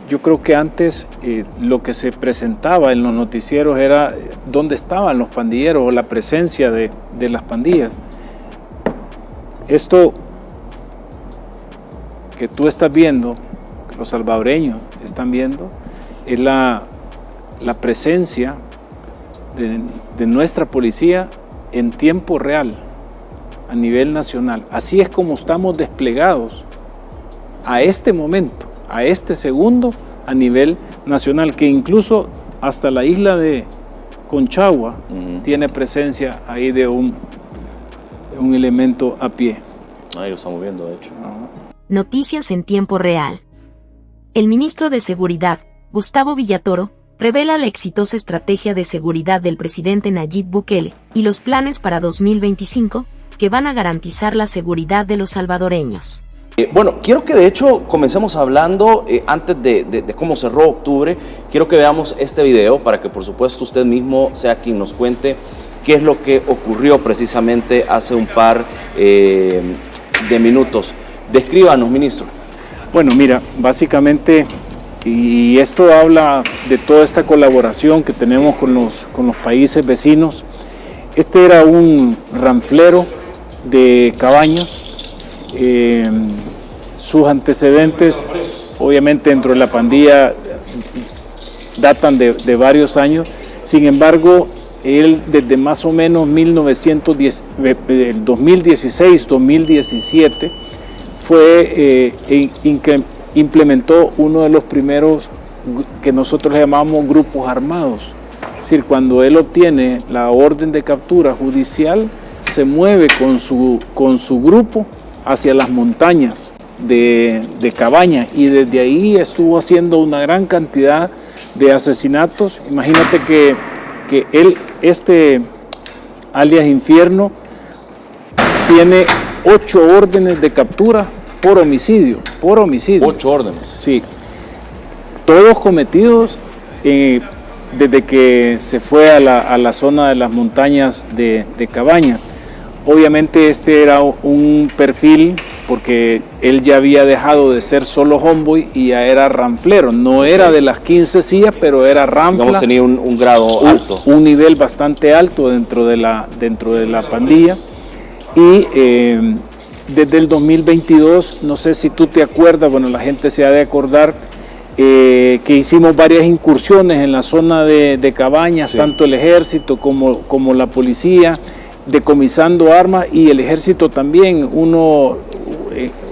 yo creo que antes lo que se presentaba en los noticieros era dónde estaban los pandilleros o la presencia de las pandillas. Esto que tú estás viendo, que los salvadoreños están viendo, es la presencia de nuestra policía en tiempo real, a nivel nacional. Así es como estamos desplegados a este momento, a este segundo, a nivel nacional, que incluso hasta la isla de Conchagua tiene presencia ahí de un elemento a pie. Ahí lo estamos viendo, de hecho. Noticias en tiempo real. El ministro de Seguridad, Gustavo Villatoro, revela la exitosa estrategia de seguridad del presidente Nayib Bukele y los planes para 2025 que van a garantizar la seguridad de los salvadoreños. Bueno, quiero que de hecho comencemos hablando, antes de cómo cerró octubre, quiero que veamos este video para que por supuesto usted mismo sea quien nos cuente qué es lo que ocurrió precisamente hace un par de minutos. Descríbanos, ministro. Bueno, mira, básicamente, y esto habla de toda esta colaboración que tenemos con los países vecinos. Este era un ranflero de Cabañas. Sus antecedentes, obviamente dentro de la pandilla, datan de varios años. Sin embargo, él desde más o menos 2016-2017 implementó uno de los primeros que nosotros le llamamos grupos armados. Es decir, cuando él obtiene la orden de captura judicial, se mueve con su grupo hacia las montañas de Cabaña, y desde ahí estuvo haciendo una gran cantidad de asesinatos. Imagínate que él, alias Infierno, tiene 8 órdenes de captura por homicidio. 8 órdenes. Sí, todos cometidos desde que se fue a la zona de las montañas de Cabañas. Obviamente este era un perfil, porque él ya había dejado de ser solo homeboy y ya era ranflero. No era de las 15 sillas, pero era ranfla. Digamos, tenía un grado alto. Un nivel bastante alto dentro de la pandilla. Y desde el 2022, no sé si tú te acuerdas, bueno, la gente se ha de acordar, que hicimos varias incursiones en la zona de Cabañas, sí, tanto el ejército como la policía, decomisando armas, y el ejército también.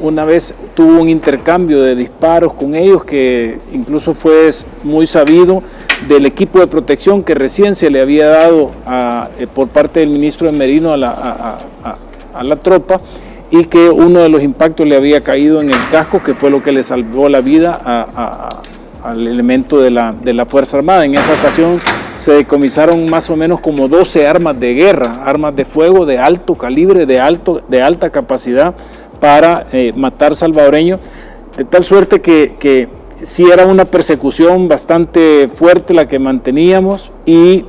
Una vez tuvo un intercambio de disparos con ellos que incluso fue muy sabido del equipo de protección que recién se le había dado por parte del ministro de Merino a la tropa, y que uno de los impactos le había caído en el casco, que fue lo que le salvó la vida al elemento de la Fuerza Armada. En esa ocasión se decomisaron más o menos como 12 armas de guerra, armas de fuego de alto calibre, de alta capacidad para matar salvadoreños, de tal suerte que sí era una persecución bastante fuerte la que manteníamos, y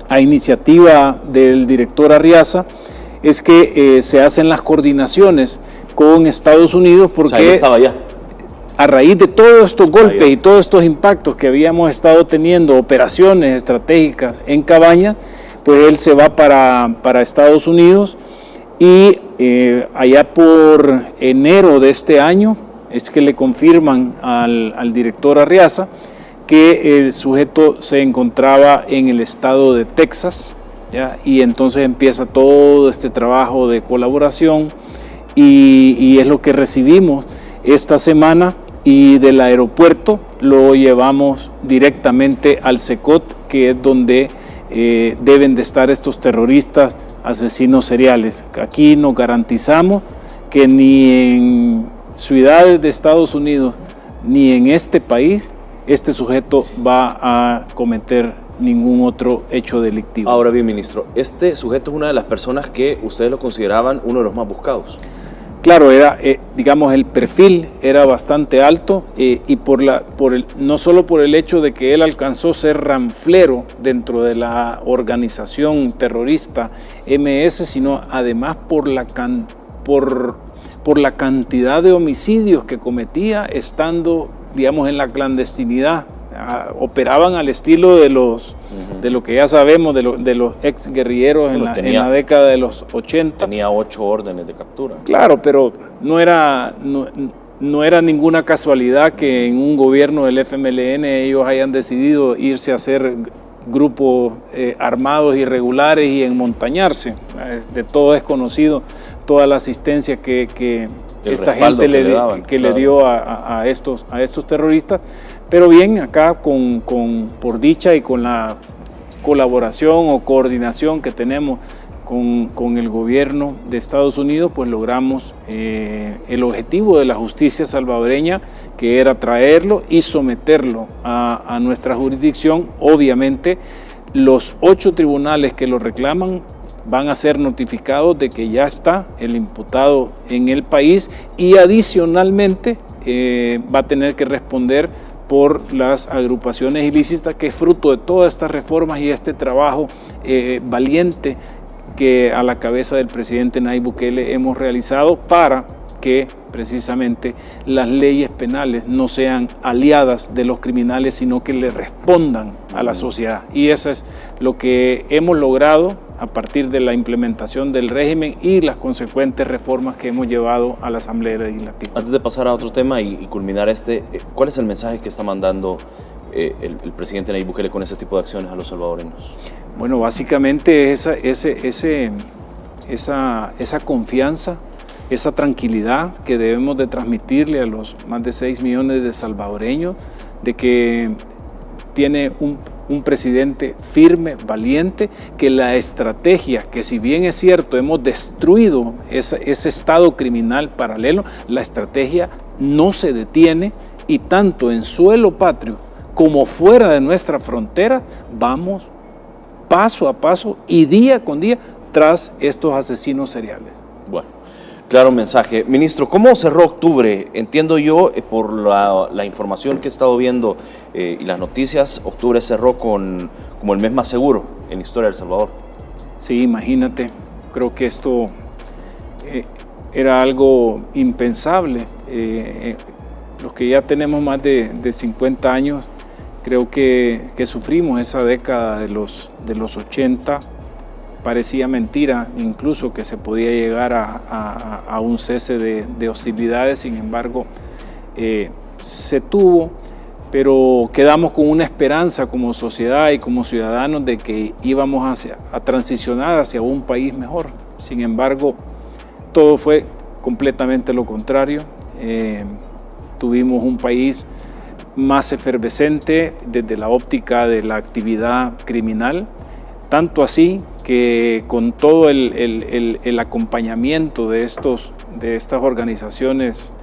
a iniciativa del director Arriaza es que se hacen las coordinaciones con Estados Unidos, porque, o sea, estaba allá. A raíz de todos estos golpes y todos estos impactos que habíamos estado teniendo, operaciones estratégicas en Cabañas, pues él se va para Estados Unidos, y allá por enero de este año es que le confirman al director Arriaza que el sujeto se encontraba en el estado de Texas, ¿ya? Y entonces empieza todo este trabajo de colaboración, y es lo que recibimos esta semana, y del aeropuerto lo llevamos directamente al SECOT, que es donde deben de estar estos terroristas asesinos seriales. Aquí nos garantizamos que ni en ciudades de Estados Unidos ni en este país este sujeto va a cometer ningún otro hecho delictivo. Ahora bien, ministro, este sujeto es una de las personas que ustedes lo consideraban uno de los más buscados. Claro, digamos, el perfil era bastante alto, y no solo por el hecho de que él alcanzó a ser ranflero dentro de la organización terrorista MS, sino además por la cantidad de homicidios que cometía estando digamos, en la clandestinidad. Operaban al estilo de lo que ya sabemos, de los ex guerrilleros en la década de los 80. Tenía 8 órdenes de captura. Claro, pero no era ninguna casualidad que en un gobierno del FMLN ellos hayan decidido irse a hacer grupos armados irregulares y enmontañarse. De todo es conocido toda la asistencia que esta gente le dio a estos terroristas. Pero bien, acá por dicha y con la colaboración o coordinación que tenemos con el gobierno de Estados Unidos, pues logramos el objetivo de la justicia salvadoreña, que era traerlo y someterlo a nuestra jurisdicción. Obviamente, los 8 tribunales que lo reclaman van a ser notificados de que ya está el imputado en el país y adicionalmente va a tener que responder por las agrupaciones ilícitas, que es fruto de todas estas reformas y este trabajo valiente que a la cabeza del presidente Nayib Bukele hemos realizado para que precisamente las leyes penales no sean aliadas de los criminales, sino que le respondan a la sociedad. Y eso es lo que hemos logrado a partir de la implementación del régimen y las consecuentes reformas que hemos llevado a la Asamblea Legislativa. Antes de pasar a otro tema y culminar ¿cuál es el mensaje que está mandando el presidente Nayib Bukele con ese tipo de acciones a los salvadoreños? Bueno, básicamente esa confianza, esa tranquilidad que debemos de transmitirle a los más de 6 millones de salvadoreños, de que tiene un presidente firme, valiente, que la estrategia, que si bien es cierto, hemos destruido ese estado criminal paralelo, la estrategia no se detiene y tanto en suelo patrio como fuera de nuestra frontera vamos paso a paso y día con día tras estos asesinos seriales. Bueno, claro mensaje. Ministro, ¿cómo cerró octubre? Entiendo yo, por la información que he estado viendo y las noticias, octubre cerró como el mes más seguro en la historia de El Salvador. Sí, imagínate, creo que esto era algo impensable. Los que ya tenemos más de 50 años, creo que sufrimos esa década de los 80. Parecía mentira incluso que se podía llegar a un cese de hostilidades, sin embargo se tuvo, pero quedamos con una esperanza como sociedad y como ciudadanos de que íbamos a transicionar hacia un país mejor. Sin embargo, todo fue completamente lo contrario. Tuvimos un país más efervescente desde la óptica de la actividad criminal, tanto así que con todo el acompañamiento de estas organizaciones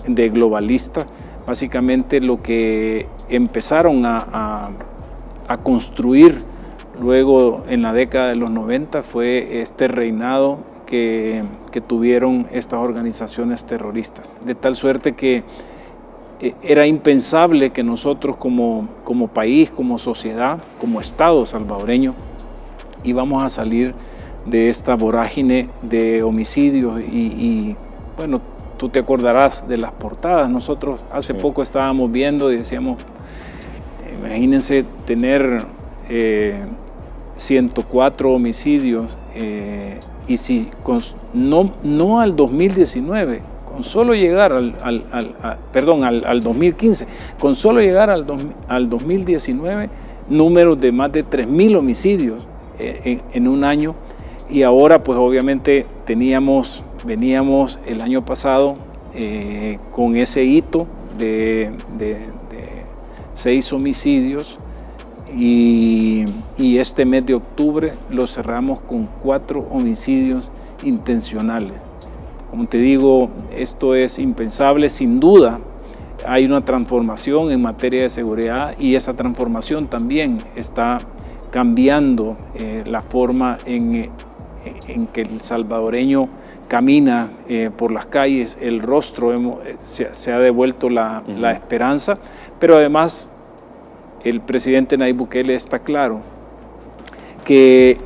de globalistas, básicamente lo que empezaron a construir luego en la década de los 90 fue este reinado que tuvieron estas organizaciones terroristas, de tal suerte que era impensable que nosotros como país, como sociedad, como Estado salvadoreño, íbamos a salir de esta vorágine de homicidios y bueno, tú te acordarás de las portadas. Nosotros hace poco estábamos viendo y decíamos, imagínense tener 104 homicidios y si no al 2019, con solo llegar al 2015, con solo llegar al 2019, números de más de 3.000 homicidios en un año, y ahora pues obviamente veníamos el año pasado con ese hito de 6 homicidios y este mes de octubre lo cerramos con 4 homicidios intencionales. Como te digo, esto es impensable. Sin duda hay una transformación en materia de seguridad y esa transformación también está cambiando la forma en que el salvadoreño camina por las calles, el rostro, se ha devuelto la esperanza, pero además el presidente Nayib Bukele está claro que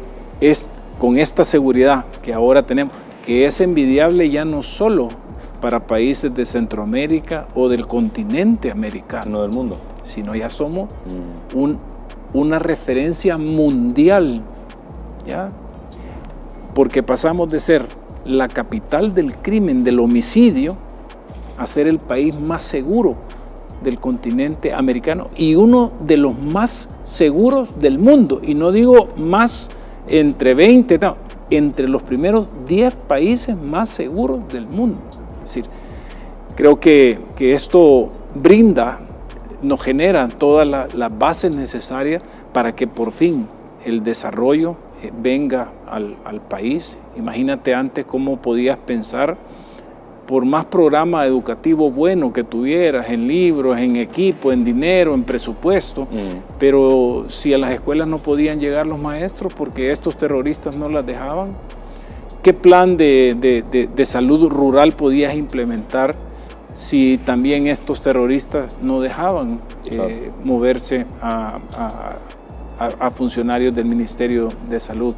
con esta seguridad que ahora tenemos, que es envidiable ya no solo para países de Centroamérica o del continente americano, No del mundo. sino ya somos una referencia mundial, ¿ya? Porque pasamos de ser la capital del crimen, del homicidio, a ser el país más seguro del continente americano y uno de los más seguros del mundo. Y no digo más entre 20, no, entre los primeros 10 países más seguros del mundo. Es decir, creo que esto nos genera todas las bases necesarias para que por fin el desarrollo venga al país. Imagínate antes cómo podías pensar, por más programa educativo bueno que tuvieras, en libros, en equipo, en dinero, en presupuesto, pero si a las escuelas no podían llegar los maestros porque estos terroristas no las dejaban, ¿qué plan de salud rural podías implementar si también estos terroristas no dejaban moverse a funcionarios del Ministerio de Salud?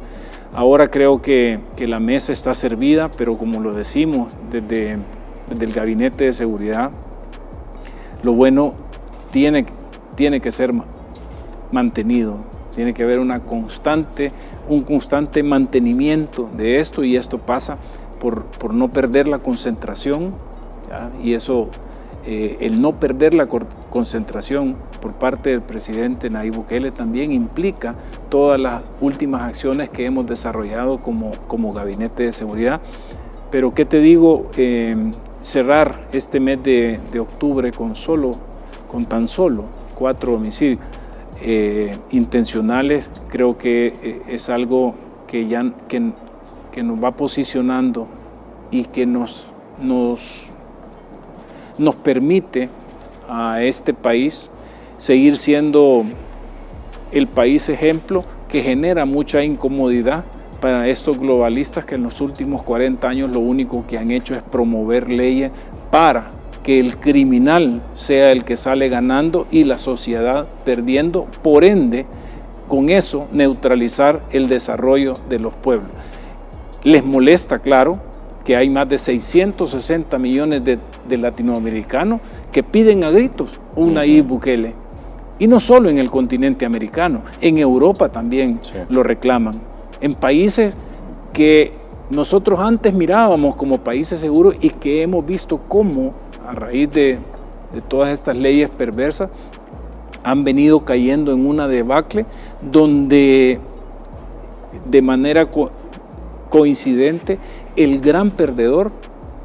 Ahora creo que la mesa está servida, pero como lo decimos desde el Gabinete de Seguridad, lo bueno tiene que ser mantenido, tiene que haber un constante mantenimiento de esto, y esto pasa por no perder la concentración, ¿ya? Y eso, el no perder la concentración por parte del presidente Nayib Bukele también implica todas las últimas acciones que hemos desarrollado como Gabinete de Seguridad. Pero ¿qué te digo? Cerrar este mes de octubre con tan solo 4 homicidios intencionales, creo que es algo que nos va posicionando y que nos permite a este país seguir siendo el país ejemplo, que genera mucha incomodidad para estos globalistas que en los últimos 40 años lo único que han hecho es promover leyes para que el criminal sea el que sale ganando y la sociedad perdiendo, por ende, con eso neutralizar el desarrollo de los pueblos. Les molesta, claro, que hay más de 660 millones de latinoamericanos que piden a gritos un Nayib Bukele. Y no solo en el continente americano, en Europa también lo reclaman. En países que nosotros antes mirábamos como países seguros y que hemos visto cómo, a raíz de todas estas leyes perversas, han venido cayendo en una debacle donde de manera coincidente el gran perdedor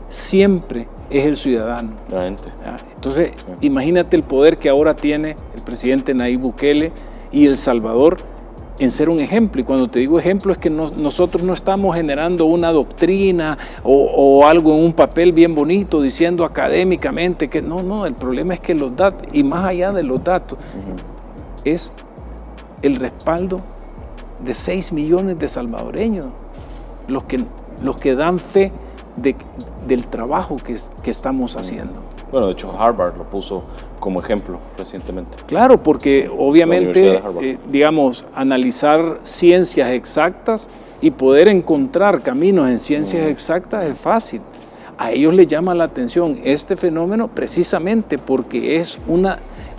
siempre es el ciudadano. Entonces, imagínate el poder que ahora tiene el presidente Nayib Bukele y El Salvador en ser un ejemplo. Y cuando te digo ejemplo es que nosotros no estamos generando una doctrina o algo en un papel bien bonito diciendo académicamente que no, el problema es que los datos, y más allá de los datos, es el respaldo de 6 millones de salvadoreños, los que dan fe del trabajo que estamos haciendo. Bueno, de hecho Harvard lo puso como ejemplo recientemente. Claro, porque obviamente, digamos, analizar ciencias exactas y poder encontrar caminos en ciencias exactas es fácil. A ellos les llama la atención este fenómeno precisamente porque es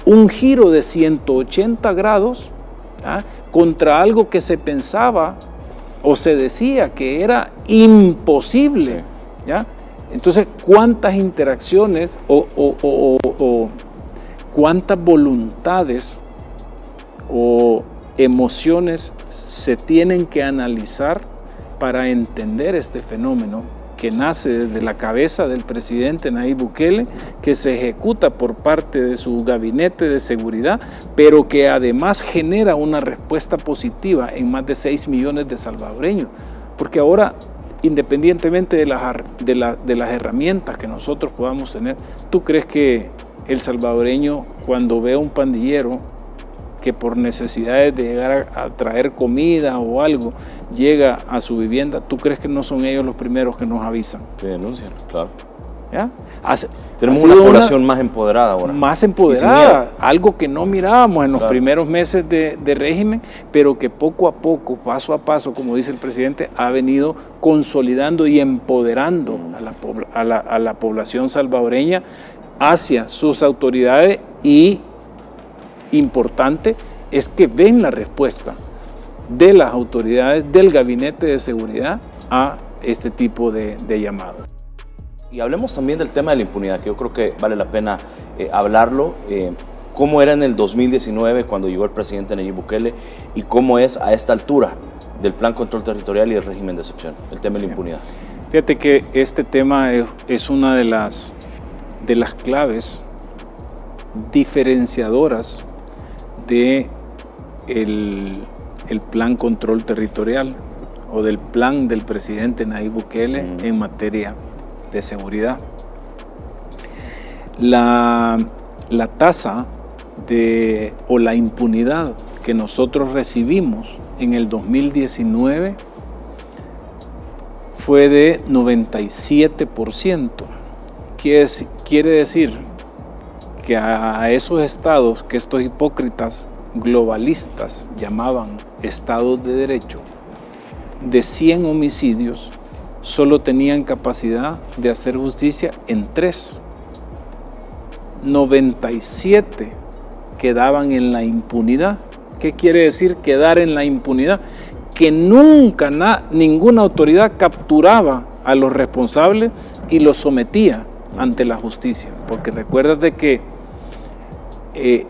un giro de 180 grados contra algo que se pensaba o se decía que era imposible. ¿Ya? Entonces, ¿cuántas interacciones o cuántas voluntades o emociones se tienen que analizar para entender este fenómeno que nace desde la cabeza del presidente Nayib Bukele, que se ejecuta por parte de su gabinete de seguridad, pero que además genera una respuesta positiva en más de 6 millones de salvadoreños? Porque ahora, independientemente de las herramientas que nosotros podamos tener, ¿tú crees que el salvadoreño, cuando ve a un pandillero que por necesidades de llegar a traer comida o algo, llega a su vivienda, ¿tú crees que no son ellos los primeros que nos avisan? Que denuncian, claro. ¿ya? Tenemos una población más empoderada ahora. Más empoderada, algo que no mirábamos en los primeros meses de régimen, pero que poco a poco, paso a paso, como dice el presidente, ha venido consolidando y empoderando a la población salvadoreña hacia sus autoridades, y importante es que ven la respuesta de las autoridades, del Gabinete de Seguridad a este tipo de llamados. Y hablemos también del tema de la impunidad, que yo creo que vale la pena hablarlo. ¿Cómo era en el 2019 cuando llegó el presidente Nayib Bukele y cómo es a esta altura del Plan Control Territorial y el régimen de excepción, el tema de la impunidad? Fíjate que este tema es una de las claves diferenciadoras de el Plan Control Territorial o del plan del presidente Nayib Bukele en materia de seguridad. La tasa o la impunidad que nosotros recibimos en el 2019 fue de 97%. Quiere decir que a esos estados que estos hipócritas globalistas llamaban estados de derecho, de 100 homicidios, solo tenían capacidad de hacer justicia en 3. 97 quedaban en la impunidad. ¿Qué quiere decir quedar en la impunidad? Que nunca ninguna autoridad capturaba a los responsables y los sometía ante la justicia. Porque recuérdate que, es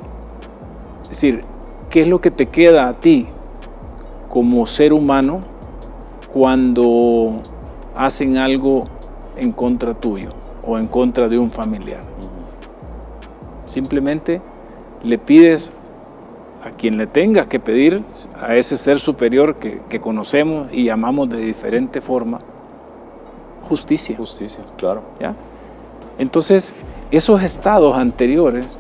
decir, ¿qué es lo que te queda a ti como ser humano cuando hacen algo en contra tuyo o en contra de un familiar? Simplemente le pides a quien le tengas que pedir, a ese ser superior que conocemos y llamamos de diferente forma, justicia. Justicia, claro. ¿Ya? Entonces, esos estados anteriores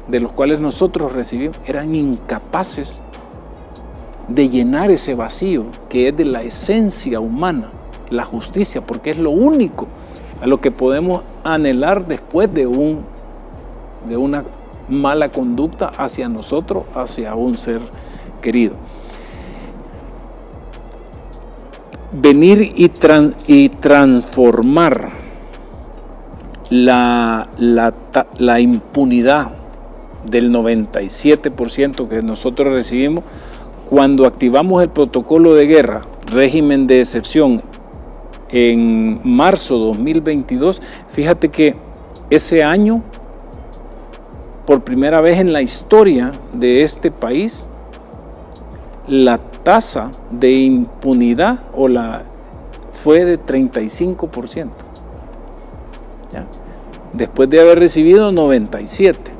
de los cuales nosotros recibimos eran incapaces de llenar ese vacío que es de la esencia humana, la justicia, porque es lo único a lo que podemos anhelar después de una mala conducta hacia nosotros, hacia un ser querido. Venir y transformar la impunidad del 97% que nosotros recibimos cuando activamos el protocolo de guerra, régimen de excepción, en marzo de 2022, fíjate que ese año, por primera vez en la historia de este país, la tasa de impunidad fue de 35%. ¿Ya? Después de haber recibido 97,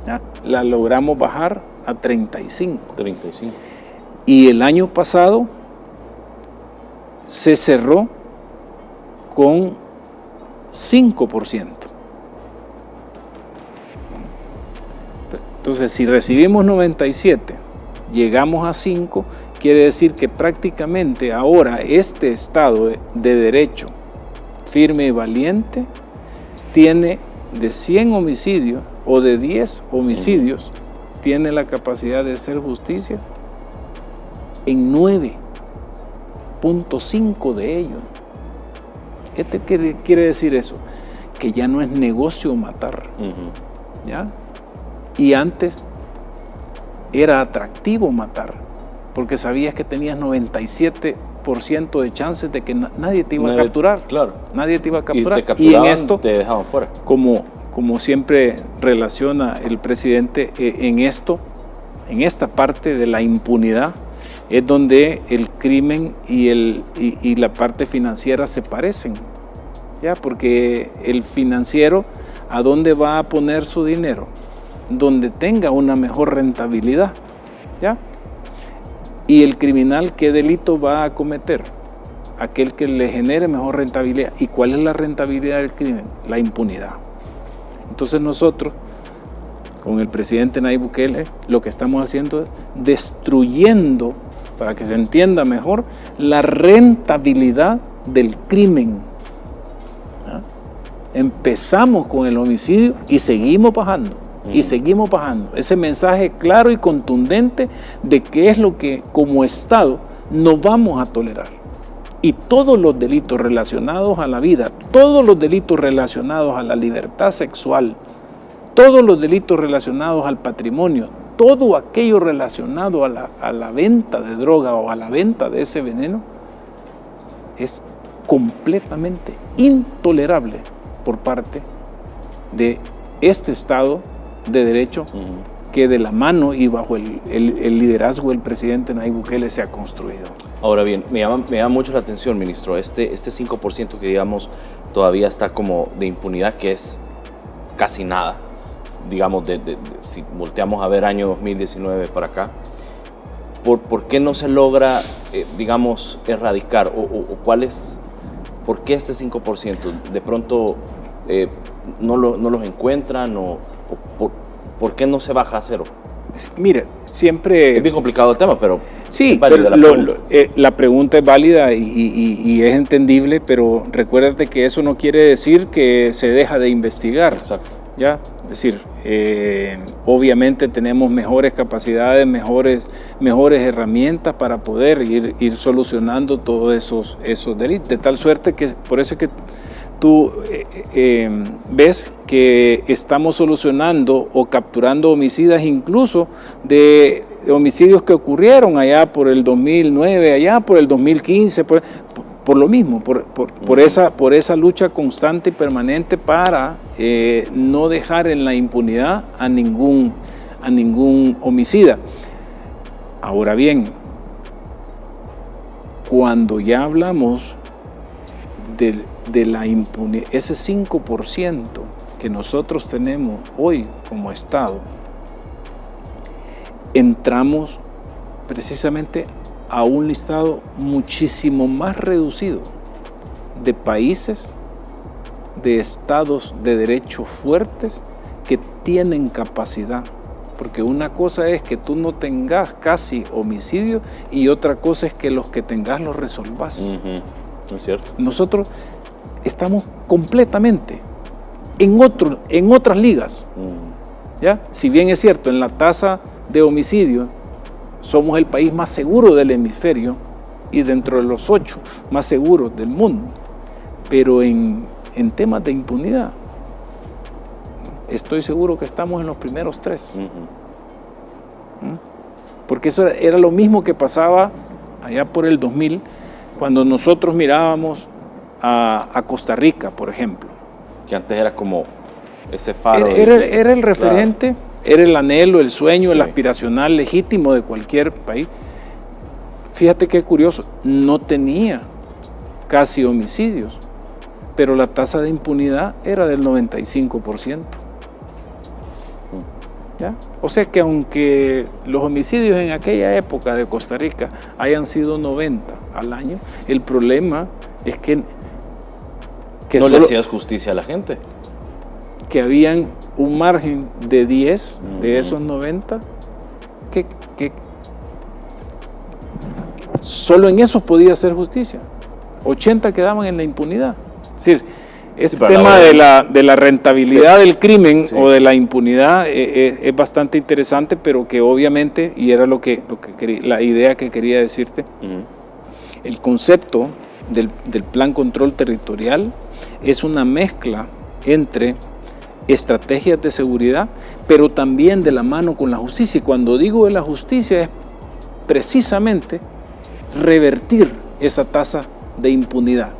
¿ya? La logramos bajar a 35. Y el año pasado se cerró con 5%. Entonces, si recibimos 97, llegamos a 5, quiere decir que prácticamente ahora este Estado de Derecho firme y valiente tiene de 100 homicidios o de 10 homicidios, tiene la capacidad de hacer justicia en 9.5 de ellos. ¿Qué quiere decir eso? Que ya no es negocio matar. ¿Ya? Y antes era atractivo matar, porque sabías que tenías 97% de chances de que nadie te iba a capturar. Claro. Nadie te iba a capturar. Y te capturaban, y en esto, te dejaban fuera. Como siempre relaciona el presidente, en esta parte de la impunidad, es donde el crimen y la parte financiera se parecen. ¿Ya? Porque el financiero, ¿a dónde va a poner su dinero? Donde tenga una mejor rentabilidad, ¿ya? Y el criminal, ¿qué delito va a cometer? Aquel que le genere mejor rentabilidad. ¿Y cuál es la rentabilidad del crimen? La impunidad. Entonces nosotros, con el presidente Nayib Bukele, lo que estamos haciendo es destruyendo, para que se entienda mejor, la rentabilidad del crimen. ¿Ya? empezamos con el homicidio y seguimos bajando. Y seguimos bajando. Ese mensaje claro y contundente de qué es lo que como Estado no vamos a tolerar. Y todos los delitos relacionados a la vida, todos los delitos relacionados a la libertad sexual, todos los delitos relacionados al patrimonio, todo aquello relacionado a la venta de droga o a la venta de ese veneno, es completamente intolerable por parte de este Estado de Derecho que de la mano y bajo el liderazgo del presidente Nayib Bukele se ha construido. Ahora bien, me llama mucho la atención, ministro, este 5% que digamos todavía está como de impunidad, que es casi nada, digamos, si volteamos a ver año 2019 para acá, ¿por qué no se logra, digamos, erradicar? ¿Por qué este 5%? De pronto no los encuentran ¿por qué no se baja a cero? Mire, siempre... Es bien complicado el tema, pero... Sí, pero la pregunta es válida y es entendible, pero recuérdate que eso no quiere decir que se deja de investigar. Exacto. ¿Ya? Es decir, obviamente tenemos mejores capacidades, mejores herramientas para poder ir solucionando todos esos delitos, de tal suerte que por eso es que tú ves que estamos solucionando o capturando homicidas incluso de homicidios que ocurrieron allá por el 2009, allá por el 2015, por lo mismo, por esa lucha constante y permanente para no dejar en la impunidad a ningún homicida. Ahora bien, cuando ya hablamos de la impunidad, ese 5% que nosotros tenemos hoy como Estado, entramos precisamente a un listado muchísimo más reducido de países, de estados de derecho fuertes que tienen capacidad. Porque una cosa es que tú no tengas casi homicidio y otra cosa es que los que tengas los resolvas. Es cierto. Nosotros estamos completamente en otras ligas. ¿Ya? Si bien es cierto, en la tasa de homicidio somos el país más seguro del hemisferio y dentro de los 8 más seguros del mundo, pero en temas de impunidad estoy seguro que estamos en los primeros 3. Porque eso era lo mismo que pasaba allá por el 2000, cuando nosotros mirábamos a Costa Rica, por ejemplo. Que antes era como ese faro. Era el referente, era el anhelo, el sueño, el aspiracional legítimo de cualquier país. Fíjate qué curioso, no tenía casi homicidios, pero la tasa de impunidad era del 95%. ¿Ya? O sea que aunque los homicidios en aquella época de Costa Rica hayan sido 90 al año, el problema es que no le hacías justicia a la gente. Que habían un margen de 10 de esos 90 que solo en eso podía hacer justicia. 80 quedaban en la impunidad. Es decir, este tema de la rentabilidad del crimen o de la impunidad es bastante interesante, pero que obviamente, y era la idea que quería decirte, el concepto del plan control territorial es una mezcla entre estrategias de seguridad, pero también de la mano con la justicia. Y cuando digo de la justicia es precisamente revertir esa tasa de impunidad,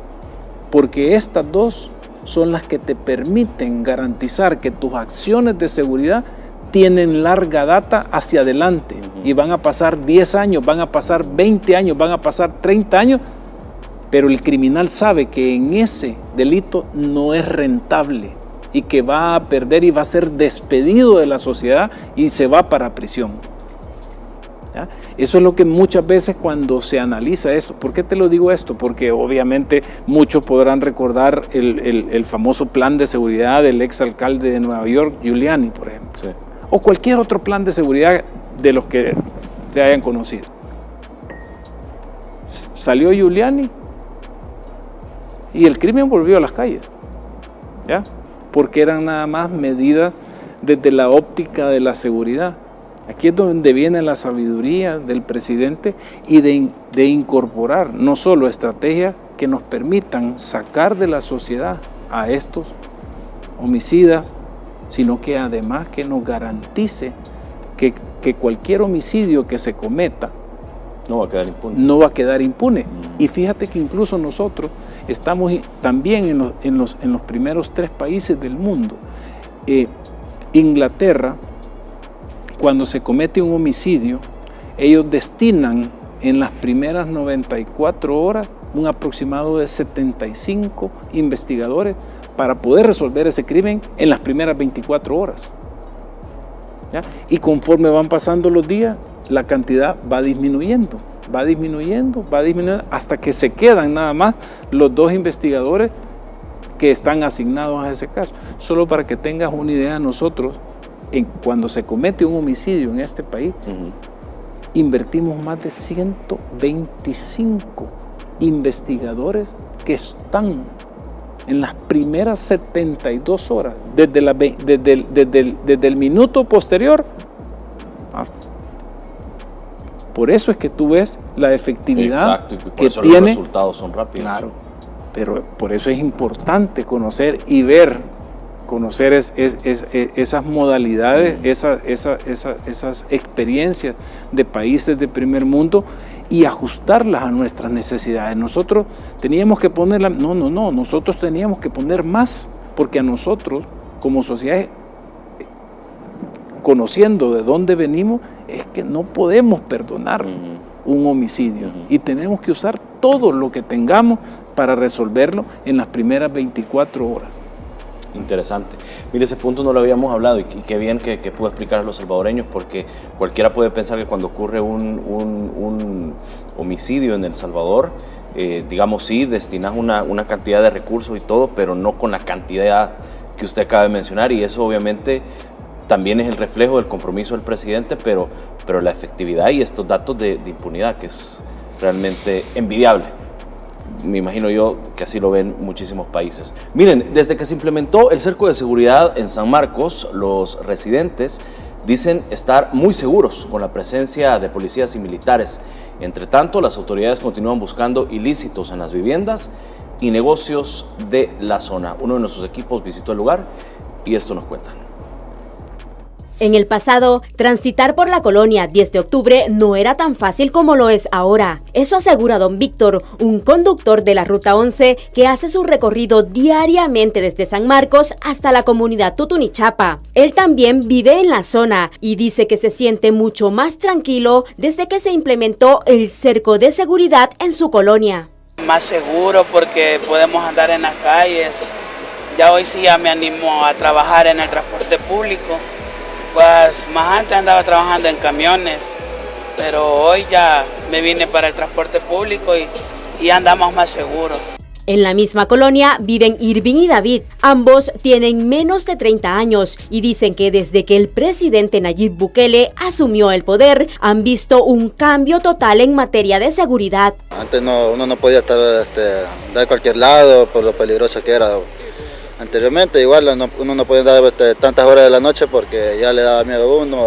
porque estas dos son las que te permiten garantizar que tus acciones de seguridad tienen larga data hacia adelante y van a pasar 10 años, van a pasar 20 años, van a pasar 30 años, pero el criminal sabe que en ese delito no es rentable y que va a perder y va a ser despedido de la sociedad y se va para prisión. ¿Ya? Eso es lo que muchas veces cuando se analiza esto. ¿Por qué te lo digo esto? Porque obviamente muchos podrán recordar el famoso plan de seguridad del exalcalde de Nueva York, Giuliani, por ejemplo. Sí. O cualquier otro plan de seguridad de los que se hayan conocido. Salió Giuliani y el crimen volvió a las calles. ¿ya? Porque eran nada más medidas desde la óptica de la seguridad. Aquí es donde viene la sabiduría del presidente y de incorporar no solo estrategias que nos permitan sacar de la sociedad a estos homicidas, sino que además que nos garantice que cualquier homicidio que se cometa no va a quedar impune. No va a quedar impune. Y fíjate que incluso nosotros estamos también en los primeros 3 países del mundo. Inglaterra, cuando se comete un homicidio, ellos destinan en las primeras 94 horas un aproximado de 75 investigadores para poder resolver ese crimen en las primeras 24 horas. ¿Ya? Y conforme van pasando los días, la cantidad va disminuyendo, hasta que se quedan nada más los 2 investigadores que están asignados a ese caso. Solo para que tengas una idea, nosotros, cuando se comete un homicidio en este país, invertimos más de 125 investigadores que están en las primeras 72 horas, desde el minuto posterior. Por eso es que tú ves la efectividad. Exacto, y por que eso tiene. Los resultados son rápidos. Claro, pero por eso es importante conocer y ver, esas modalidades, esas experiencias de países de primer mundo y ajustarlas a nuestras necesidades. Nosotros teníamos que ponerla, nosotros teníamos que poner más, porque a nosotros, como sociedad, conociendo de dónde venimos, es que no podemos perdonar un homicidio y tenemos que usar todo lo que tengamos para resolverlo en las primeras 24 horas. Interesante. Mire, ese punto no lo habíamos hablado y qué bien que pudo explicar a los salvadoreños, porque cualquiera puede pensar que cuando ocurre un homicidio en El Salvador, digamos, sí, destinas una cantidad de recursos y todo, pero no con la cantidad que usted acaba de mencionar, y eso obviamente también es el reflejo del compromiso del presidente, pero la efectividad y estos datos de impunidad, que es realmente envidiable. Me imagino yo que así lo ven muchísimos países. Miren, desde que se implementó el cerco de seguridad en San Marcos, los residentes dicen estar muy seguros con la presencia de policías y militares. Entre tanto, las autoridades continúan buscando ilícitos en las viviendas y negocios de la zona. Uno de nuestros equipos visitó el lugar y esto nos cuentan. En el pasado, transitar por la colonia 10 de octubre no era tan fácil como lo es ahora. Eso asegura don Víctor, un conductor de la Ruta 11 que hace su recorrido diariamente desde San Marcos hasta la comunidad Tutunichapa. Él también vive en la zona y dice que se siente mucho más tranquilo desde que se implementó el cerco de seguridad en su colonia. Más seguro porque podemos andar en las calles. Ya hoy sí ya me animo a trabajar en el transporte público. Pues más antes andaba trabajando en camiones, pero hoy ya me vine para el transporte público y andamos más seguros. En la misma colonia viven Irving y David. Ambos tienen menos de 30 años y dicen que desde que el presidente Nayib Bukele asumió el poder, han visto un cambio total en materia de seguridad. Antes uno no podía estar de cualquier lado por lo peligroso que era. Anteriormente igual uno no podía andar tantas horas de la noche porque ya le daba miedo a uno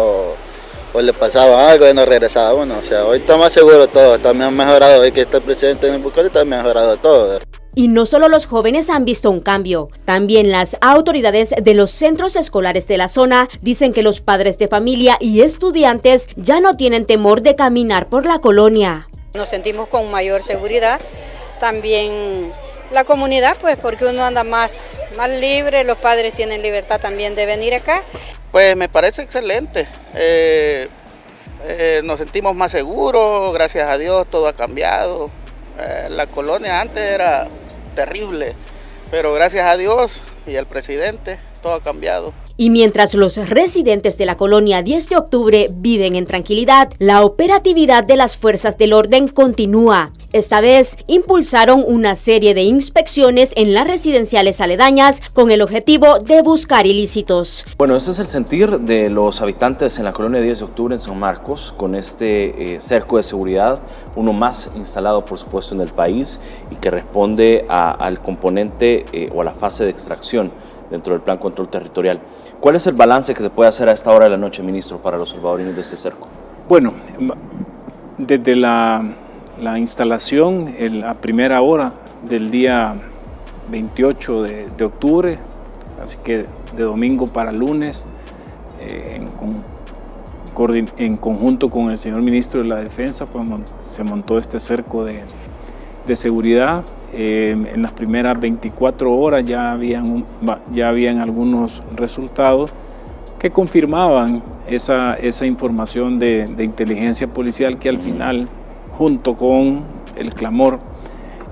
o le pasaba algo y no regresaba uno. O sea, hoy está más seguro todo, está mejorado. Hoy que está el presidente en el Bukele está mejorado todo. Y no solo los jóvenes han visto un cambio, también las autoridades de los centros escolares de la zona dicen que los padres de familia y estudiantes ya no tienen temor de caminar por la colonia. Nos sentimos con mayor seguridad, también la comunidad, pues porque uno anda más libre, los padres tienen libertad también de venir acá. Pues me parece excelente, nos sentimos más seguros, gracias a Dios todo ha cambiado. La colonia antes era terrible, pero gracias a Dios y al presidente todo ha cambiado. Y mientras los residentes de la colonia 10 de octubre viven en tranquilidad, la operatividad de las fuerzas del orden continúa. Esta vez impulsaron una serie de inspecciones en las residenciales aledañas con el objetivo de buscar ilícitos. Bueno, este es el sentir de los habitantes en la colonia 10 de octubre en San Marcos, con este cerco de seguridad, uno más instalado por supuesto en el país y que responde al componente o a la fase de extracción dentro del Plan Control Territorial. ¿Cuál es el balance que se puede hacer a esta hora de la noche, ministro, para los salvadoreños de este cerco? Bueno, desde la instalación, a primera hora del día 28 de octubre, así que de domingo para lunes, en conjunto con el señor ministro de la Defensa, pues se montó este cerco de seguridad. En las primeras 24 horas ya habían algunos resultados que confirmaban esa información de inteligencia policial, que al final, junto con el clamor,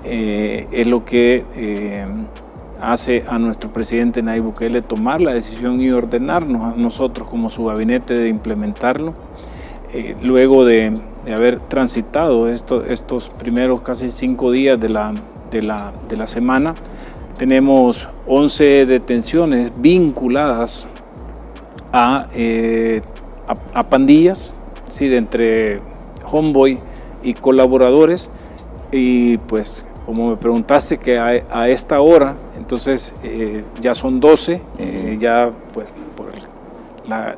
es lo que hace a nuestro presidente Nayib Bukele tomar la decisión y ordenarnos a nosotros como su gabinete de implementarlo. Luego de haber transitado estos primeros casi 5 días de la semana, tenemos 11 detenciones vinculadas a pandillas, es decir, entre homeboy y colaboradores. Y pues, como me preguntaste que a esta hora, entonces ya son 12, ya pues por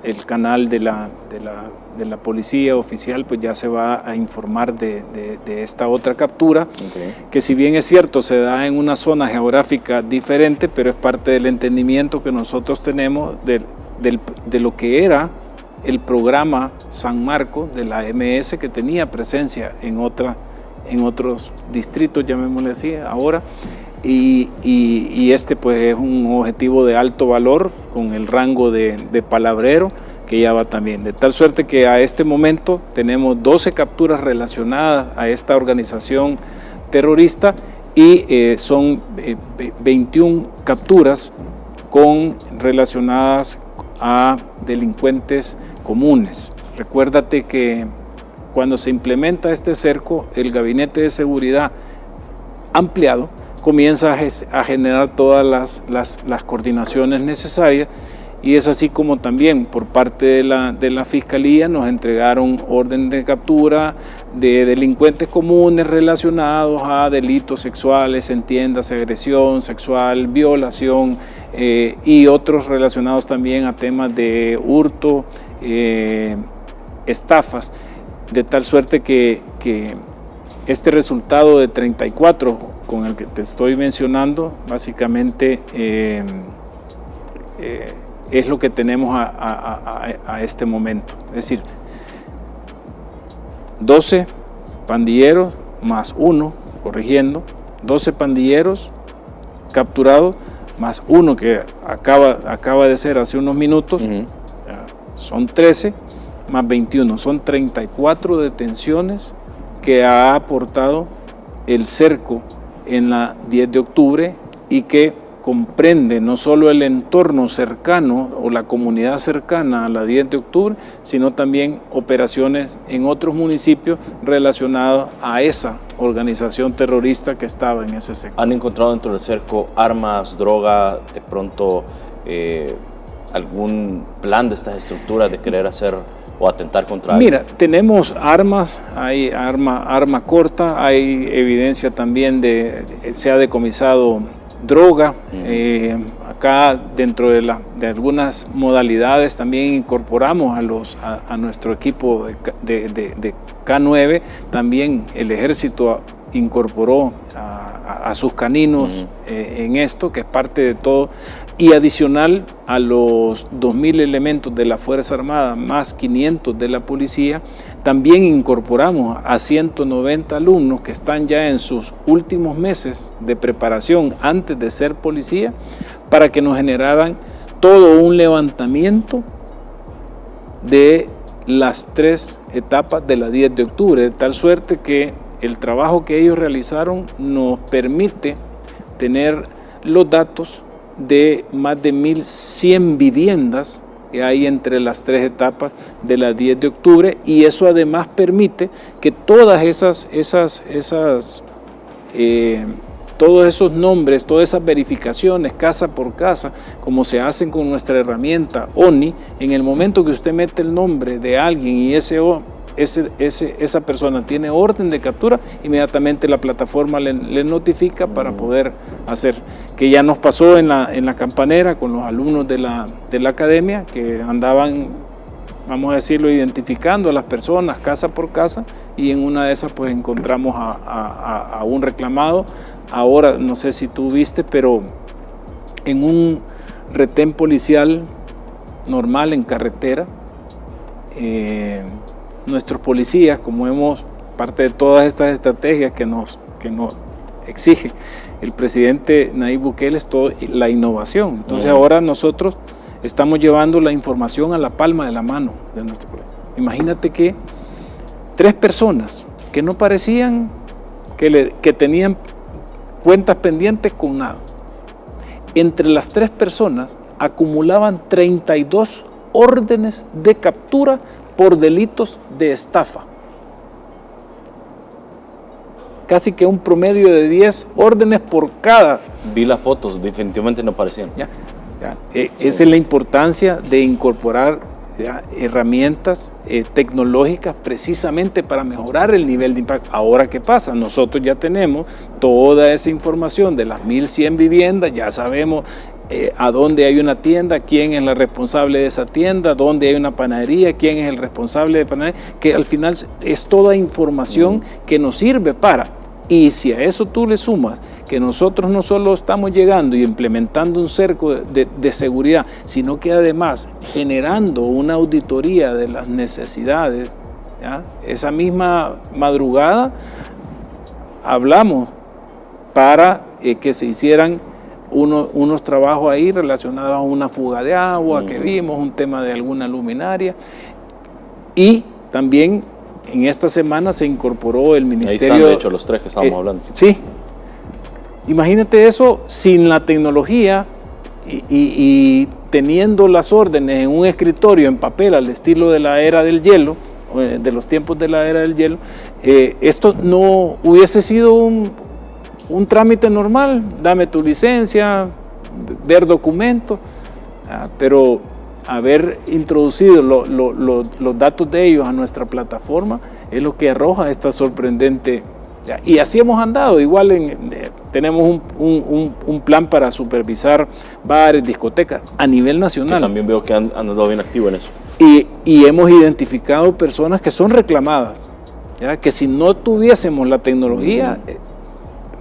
el canal de la policía oficial, pues ya se va a informar de esta otra captura, que si bien es cierto se da en una zona geográfica diferente, pero es parte del entendimiento que nosotros tenemos de lo que era el programa San Marco de la MS, que tenía presencia en otros distritos, llamémosle así ahora, y este pues es un objetivo de alto valor con el rango de palabrero, que ya va también, de tal suerte que a este momento tenemos 12 capturas relacionadas a esta organización terrorista y son 21 capturas relacionadas a delincuentes comunes. Recuérdate que cuando se implementa este cerco, el Gabinete de Seguridad ampliado comienza a generar todas las coordinaciones necesarias, y es así como también por parte de la Fiscalía nos entregaron orden de captura de delincuentes comunes relacionados a delitos sexuales, entiéndase, agresión sexual, violación y otros relacionados también a temas de hurto, estafas, de tal suerte que este resultado de 34 con el que te estoy mencionando, básicamente es lo que tenemos a este momento. Es decir, 12 pandilleros más 1, corrigiendo, 12 pandilleros capturados más 1 que acaba de ser hace unos minutos, son 13 más 21, son 34 detenciones que ha aportado el cerco en la 10 de octubre y que comprende no solo el entorno cercano o la comunidad cercana a la 10 de octubre, sino también operaciones en otros municipios relacionados a esa organización terrorista que estaba en ese sector. ¿Han encontrado dentro del cerco armas, droga, de pronto algún plan de estas estructuras de querer hacer o atentar contra alguien? Mira, tenemos armas, hay arma corta, hay evidencia también se ha decomisado droga. Acá dentro de algunas modalidades también incorporamos a nuestro equipo de K9, también el ejército incorporó a sus caninos en esto, que es parte de todo. Y adicional a los 2.000 elementos de la Fuerza Armada más 500 de la policía, también incorporamos a 190 alumnos que están ya en sus últimos meses de preparación antes de ser policía, para que nos generaran todo un levantamiento de las 3 etapas de la 10 de octubre, de tal suerte que el trabajo que ellos realizaron nos permite tener los datos de más de 1.100 viviendas que hay entre las 3 etapas de la 10 de octubre, y eso además permite que todos esos nombres, todas esas verificaciones casa por casa, como se hacen con nuestra herramienta ONI, en el momento que usted mete el nombre de alguien y esa persona tiene orden de captura, inmediatamente la plataforma le notifica para poder hacer que que ya nos pasó en la campanera con los alumnos de la academia que andaban, vamos a decirlo, identificando a las personas casa por casa, y en una de esas pues encontramos a un reclamado. Ahora, no sé si tú viste, pero en un retén policial normal en carretera, nuestros policías, como parte de todas estas estrategias que nos exige el presidente Nayib Bukele, es toda la innovación. Entonces ahora nosotros estamos llevando la información a la palma de la mano de nuestro pueblo. Imagínate que 3 personas que no parecían que tenían cuentas pendientes con nada, entre las 3 personas acumulaban 32 órdenes de captura por delitos de estafa. Casi que un promedio de 10 órdenes por cada. Vi las fotos, definitivamente no parecían. Sí. Esa es la importancia de incorporar herramientas tecnológicas precisamente para mejorar el nivel de impacto. Ahora, ¿qué pasa? Nosotros ya tenemos toda esa información de las 1.100 viviendas, ya sabemos a dónde hay una tienda, quién es la responsable de esa tienda, dónde hay una panadería, quién es el responsable de panadería, que al final es toda información que nos sirve para. Y si a eso tú le sumas que nosotros no solo estamos llegando y implementando un cerco de seguridad, sino que además generando una auditoría de las necesidades, ¿ya? Esa misma madrugada hablamos para que se hicieran unos trabajos ahí relacionados a una fuga de agua que vimos, un tema de alguna luminaria, y también en esta semana se incorporó el Ministerio... Ahí están, de hecho, los 3 que estábamos hablando. Sí. Imagínate eso sin la tecnología y teniendo las órdenes en un escritorio en papel al estilo de la era del hielo, de los tiempos de la era del hielo. Esto no hubiese sido un trámite normal, dame tu licencia, ver documentos, pero haber introducido los datos de ellos a nuestra plataforma es lo que arroja esta sorprendente. Y así hemos andado, igual tenemos un plan para supervisar bares, discotecas a nivel nacional. Yo también veo que han andado bien activo en eso. Y hemos identificado personas que son reclamadas, ¿ya? Que si no tuviésemos la tecnología,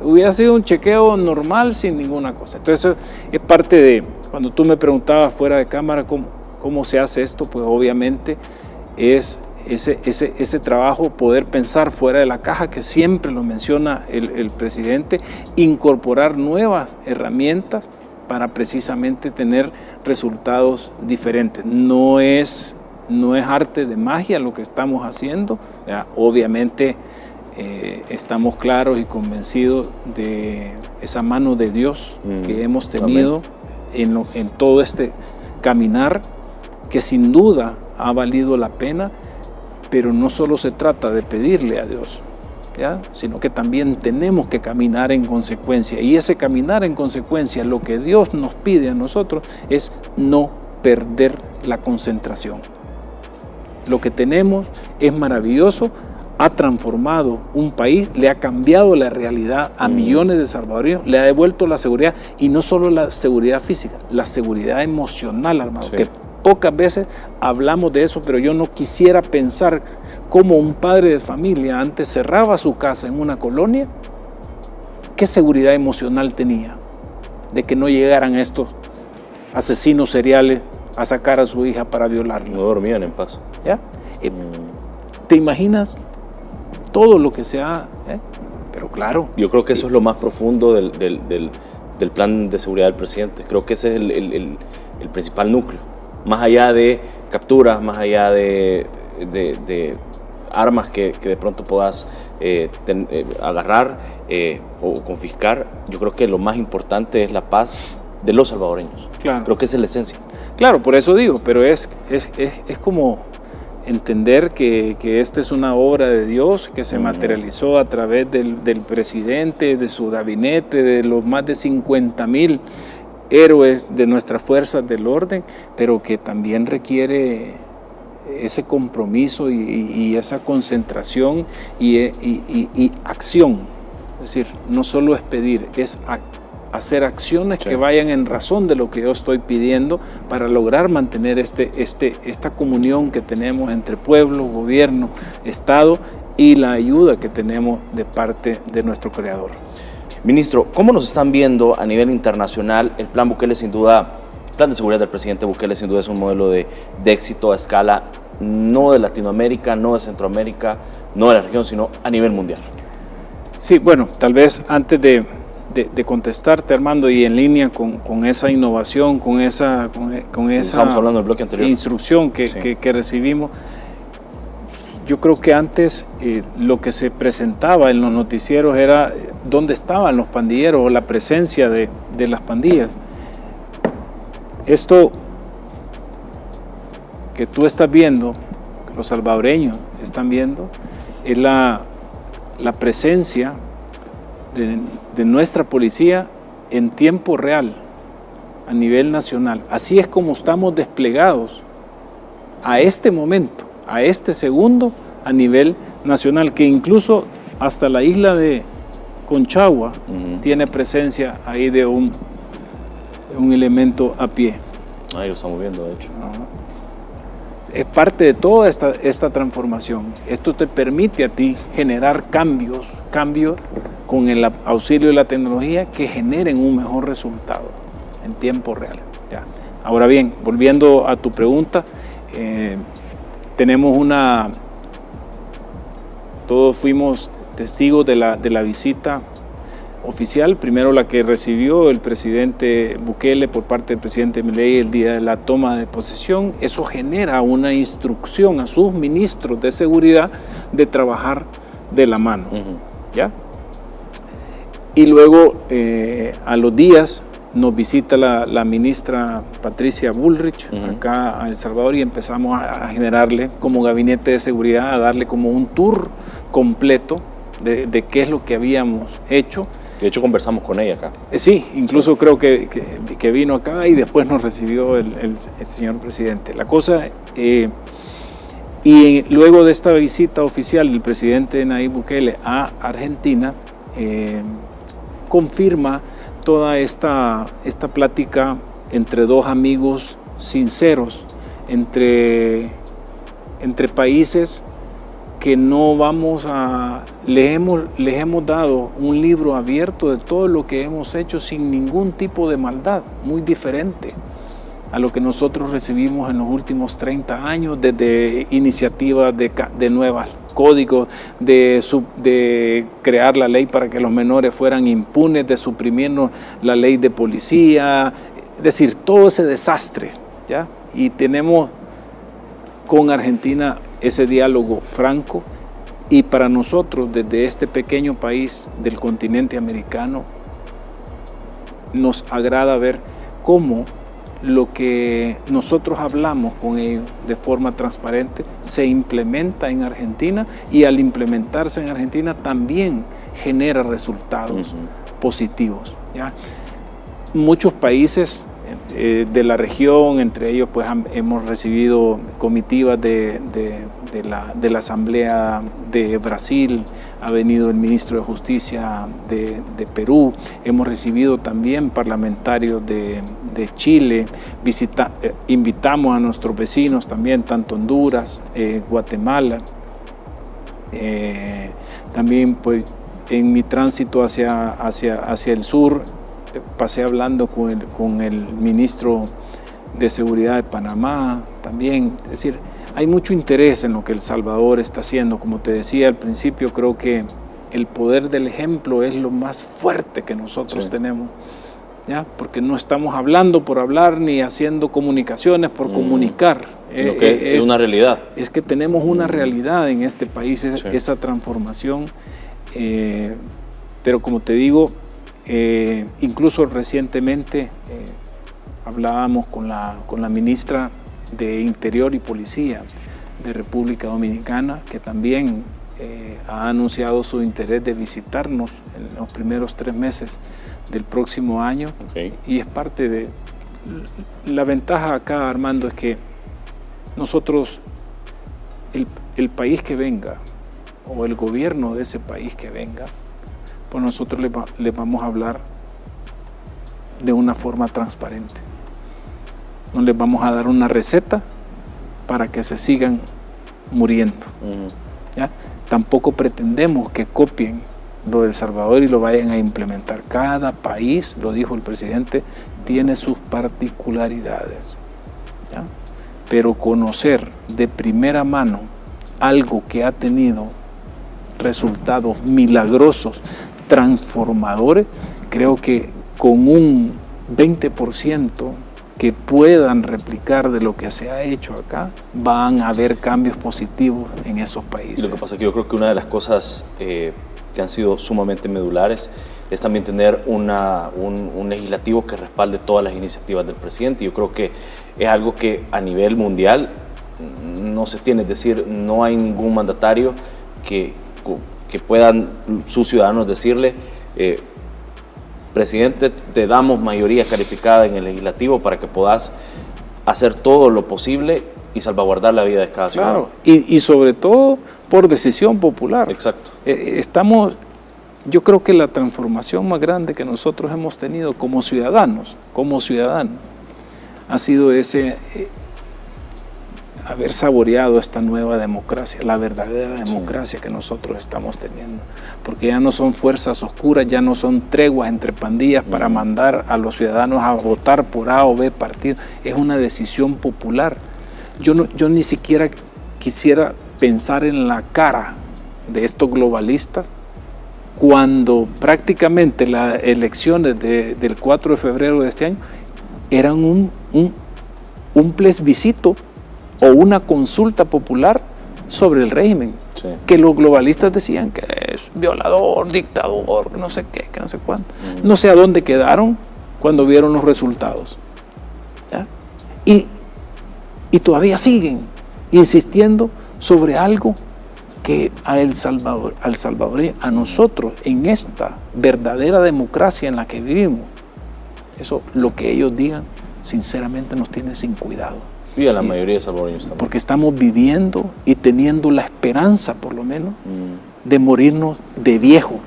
hubiera sido un chequeo normal sin ninguna cosa. Entonces es parte de, cuando tú me preguntabas fuera de cámara cómo se hace esto, pues obviamente es ese trabajo, poder pensar fuera de la caja, que siempre lo menciona el presidente, incorporar nuevas herramientas para precisamente tener resultados diferentes. No es arte de magia lo que estamos haciendo, ¿ya? Obviamente estamos claros y convencidos de esa mano de Dios que hemos tenido en todo este caminar, que sin duda ha valido la pena, pero no solo se trata de pedirle a Dios, ¿ya? Sino que también tenemos que caminar en consecuencia, y ese caminar en consecuencia, lo que Dios nos pide a nosotros es no perder la concentración. Lo que tenemos es maravilloso, ha transformado un país, le ha cambiado la realidad a millones de salvadoreños, le ha devuelto la seguridad, y no solo la seguridad física, la seguridad emocional, hermano, que pocas veces hablamos de eso, pero yo no quisiera pensar cómo un padre de familia antes cerraba su casa en una colonia, qué seguridad emocional tenía de que no llegaran estos asesinos seriales a sacar a su hija para violarla. No dormían en paz. ¿Ya? ¿Te imaginas todo lo que se ha... Pero claro. Yo creo que eso es lo más profundo del plan de seguridad del presidente. Creo que ese es el principal núcleo. Más allá de capturas, más allá de armas que de pronto puedas agarrar o confiscar, yo creo que lo más importante es la paz de los salvadoreños. Claro. Creo que esa es la esencia. Claro, por eso digo, pero es como entender que esta es una obra de Dios que se materializó a través del presidente, de su gabinete, de los más de 50,000 héroes de nuestras fuerzas del orden, pero que también requiere ese compromiso y esa concentración y acción. Es decir, no solo es pedir, es hacer acciones que vayan en razón de lo que yo estoy pidiendo para lograr mantener esta comunión que tenemos entre pueblo, gobierno, Estado y la ayuda que tenemos de parte de nuestro Creador. Ministro, ¿cómo nos están viendo a nivel internacional? El plan Bukele, sin duda, el plan de seguridad del presidente Bukele, sin duda, es un modelo de éxito a escala, no de Latinoamérica, no de Centroamérica, no de la región, sino a nivel mundial. Sí, bueno, tal vez antes de contestarte, Armando, y en línea con esa innovación, con esa Estamos hablando del bloque anterior. Instrucción que recibimos, yo creo que antes lo que se presentaba en los noticieros era dónde estaban los pandilleros o la presencia de las pandillas. Esto que tú estás viendo, que los salvadoreños están viendo, es la presencia de nuestra policía en tiempo real, a nivel nacional. Así es como estamos desplegados a este momento, a este segundo, a nivel nacional, que incluso hasta la isla de Conchagua tiene presencia ahí de un elemento a pie. Ahí lo estamos viendo, de hecho. Es parte de toda esta transformación. Esto te permite a ti generar cambios con el auxilio de la tecnología que generen un mejor resultado en tiempo real. Ya. Ahora bien, volviendo a tu pregunta, todos fuimos testigos de la visita oficial, primero la que recibió el presidente Bukele por parte del presidente Milei el día de la toma de posesión. Eso genera una instrucción a sus ministros de seguridad de trabajar de la mano. ¿Ya? Y luego a los días nos visita la ministra Patricia Bullrich acá a El Salvador y empezamos a generarle como gabinete de seguridad, a darle como un tour completo de qué es lo que habíamos hecho. De hecho, conversamos con ella acá. Sí, incluso creo que vino acá y después nos recibió el señor presidente. La cosa, y luego de esta visita oficial del presidente Nayib Bukele a Argentina, confirma toda esta plática entre dos amigos sinceros, entre países que no vamos a... Les hemos dado un libro abierto de todo lo que hemos hecho sin ningún tipo de maldad, muy diferente a lo que nosotros recibimos en los últimos 30 años, desde iniciativas de nuevos códigos, de crear la ley para que los menores fueran impunes, de suprimirnos la ley de policía, es decir, todo ese desastre, ¿ya? Y tenemos con Argentina ese diálogo franco, y para nosotros desde este pequeño país del continente americano nos agrada ver cómo lo que nosotros hablamos con ellos de forma transparente se implementa en Argentina, y al implementarse en Argentina también genera resultados positivos, ¿ya? Muchos países de la región, entre ellos pues hemos recibido comitivas de la Asamblea de Brasil, ha venido el ministro de Justicia de Perú, hemos recibido también parlamentarios de Chile, invitamos a nuestros vecinos también, tanto Honduras, Guatemala, también pues en mi tránsito hacia el sur, pasé hablando con el ministro de Seguridad de Panamá también. Es decir, hay mucho interés en lo que El Salvador está haciendo. Como te decía al principio, creo que el poder del ejemplo es lo más fuerte que nosotros tenemos, ¿ya? Porque no estamos hablando por hablar ni haciendo comunicaciones por comunicar. Lo que es una realidad. Es que tenemos una realidad en este país, esa transformación. Pero como te digo, incluso recientemente hablábamos con la ministra de Interior y Policía de República Dominicana, que también ha anunciado su interés de visitarnos en los primeros 3 meses del próximo año. Y es parte de la ventaja acá, Armando, es que nosotros, el país que venga o el gobierno de ese país que venga, pues nosotros les vamos a hablar de una forma transparente. No les vamos a dar una receta para que se sigan muriendo. ¿Ya? Tampoco pretendemos que copien lo de El Salvador y lo vayan a implementar. Cada país, lo dijo el presidente, tiene sus particularidades. ¿Ya? Pero conocer de primera mano algo que ha tenido resultados milagrosos, transformadores, creo que con un 20% que puedan replicar de lo que se ha hecho acá, van a haber cambios positivos en esos países. Y lo que pasa es que yo creo que una de las cosas que han sido sumamente medulares es también tener un legislativo que respalde todas las iniciativas del presidente. Yo creo que es algo que a nivel mundial no se tiene, es decir, no hay ningún mandatario que puedan sus ciudadanos decirle, presidente, te damos mayoría calificada en el legislativo para que puedas hacer todo lo posible y salvaguardar la vida de cada ciudadano. Claro, y sobre todo por decisión popular. Exacto. Yo creo que la transformación más grande que nosotros hemos tenido como ciudadanos, ha sido haber saboreado esta nueva democracia, la verdadera democracia que nosotros estamos teniendo, porque ya no son fuerzas oscuras, ya no son treguas entre pandillas para mandar a los ciudadanos a votar por A o B partido, es una decisión popular. Yo ni siquiera quisiera pensar en la cara de estos globalistas cuando prácticamente las elecciones del 4 de febrero de este año eran un plebiscito o una consulta popular sobre el régimen, que los globalistas decían que es violador, dictador, no sé qué, que no sé cuánto. No sé a dónde quedaron cuando vieron los resultados. ¿Ya? Y todavía siguen insistiendo sobre algo que al salvadoreño, a nosotros, en esta verdadera democracia en la que vivimos, eso, lo que ellos digan, sinceramente nos tiene sin cuidado. Y a la mayoría de salvadoreños también. Porque estamos viviendo y teniendo la esperanza, por lo menos, de morirnos de viejo.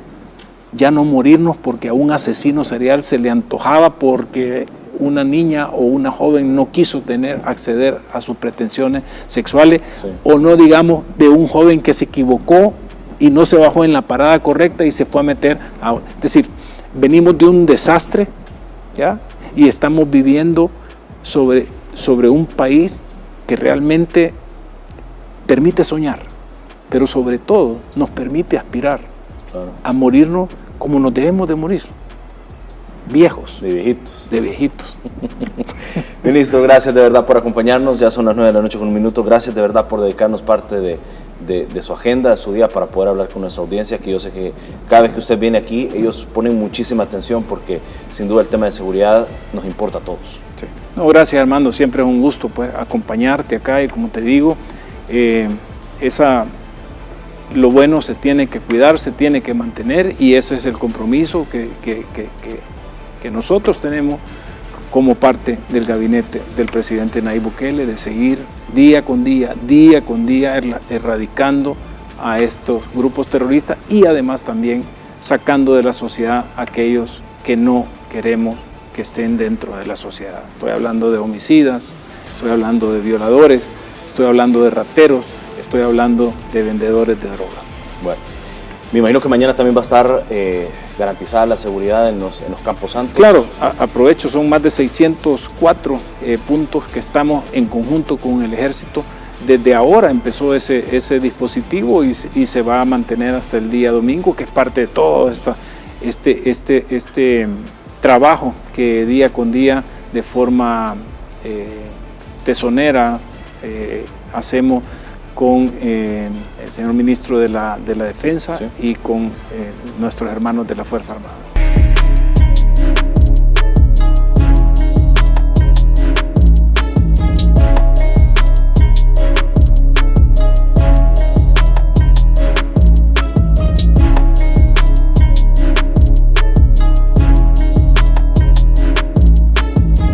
Ya no morirnos porque a un asesino serial se le antojaba porque una niña o una joven no quiso acceder a sus pretensiones sexuales, o no digamos de un joven que se equivocó y no se bajó en la parada correcta y se fue a meter a... Es decir, venimos de un desastre, ¿ya? Y estamos viviendo sobre un país que realmente permite soñar, pero sobre todo nos permite aspirar a morirnos como nos debemos de morir, viejos. De viejitos. De viejitos. Ministro, gracias de verdad por acompañarnos, ya son las 9 de la noche con un minuto, gracias de verdad por dedicarnos parte de su agenda, de su día para poder hablar con nuestra audiencia, que yo sé que cada vez que usted viene aquí, ellos ponen muchísima atención porque sin duda el tema de seguridad nos importa a todos. Sí. No, gracias, Armando, siempre es un gusto pues, acompañarte acá y como te digo, lo bueno se tiene que cuidar, se tiene que mantener y ese es el compromiso que nosotros tenemos como parte del gabinete del presidente Nayib Bukele, de seguir día con día erradicando a estos grupos terroristas y además también sacando de la sociedad a aquellos que no queremos que estén dentro de la sociedad. Estoy hablando de homicidas, estoy hablando de violadores, estoy hablando de rateros, estoy hablando de vendedores de droga. Bueno, me imagino que mañana también va a estar garantizada la seguridad en los Campos Santos. Claro, aprovecho, son más de 604 puntos que estamos en conjunto con el Ejército. Desde ahora empezó ese dispositivo y se va a mantener hasta el día domingo, que es parte de todo este trabajo que día con día de forma tesonera hacemos con el señor ministro de la Defensa y con nuestros hermanos de la Fuerza Armada.